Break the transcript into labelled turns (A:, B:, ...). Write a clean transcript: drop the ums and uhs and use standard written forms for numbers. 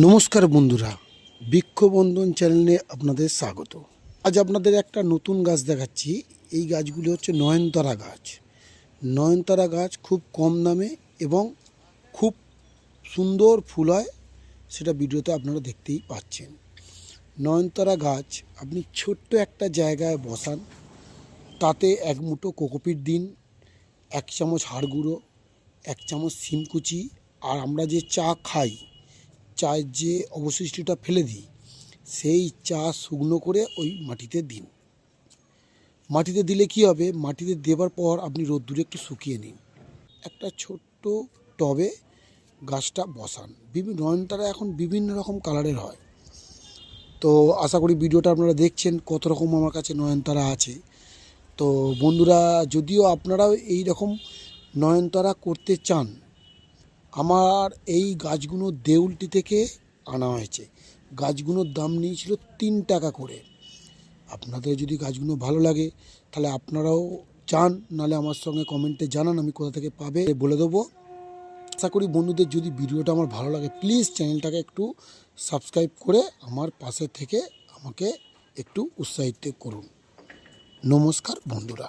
A: নমস্কার বন্ধুরা, বৃক্ষবন্ধন চ্যানেলে আপনাদের স্বাগত। আজ আপনাদের একটা নতুন গাছ দেখাচ্ছি। এই গাছগুলি হচ্ছে নয়নতারা গাছ। নয়নতারা গাছ খুব কম দামে এবং খুব সুন্দর ফুল হয়, সেটা ভিডিওতে আপনারা দেখতেই পাচ্ছেন। নয়নতারা গাছ আপনি ছোট্ট একটা জায়গায় বসান, তাতে এক মুঠো কোকোপিট দিন, 1 চামচ হাড় গুঁড়ো, 1 চামচ শিমকুচি, আর আমরা যে চা খাই, চায়ের যে অবশিষ্টটা ফেলে দিই, সেই চা শুকনো করে ওই মাটিতে দিন। মাটিতে দিলে কি হবে, মাটিতে দেবার পর আপনি রোদ্দুরে একটু শুকিয়ে নিন, একটা ছোট্ট টবে গাছটা বসান। নয়নতারা এখন বিভিন্ন রকম কালারের হয়। তো আশা করি ভিডিওটা আপনারা দেখছেন কত রকম আমার কাছে নয়নতারা আছে। তো বন্ধুরা, যদিও আপনারাও এই রকম নয়নতারা করতে চান, আমার এই গাছগুলো দেউলটি থেকে আনা হয়েছে। গাছগুলোর দাম নিয়েছিল 3 টাকা করে। আপনাদের যদি গাছগুলো ভালো লাগে তাহলে আপনারাও চান, নাহলে আমার সঙ্গে কমেন্টে জানান, আমি কোথা থেকে পাবে বলে দেবো। আশা করি বন্ধুদের যদি ভিডিওটা আমার ভালো লাগে, প্লিজ চ্যানেলটাকে একটু সাবস্ক্রাইব করে আমার পাশে থেকে আমাকে একটু উৎসাহিত করুন। নমস্কার বন্ধুরা।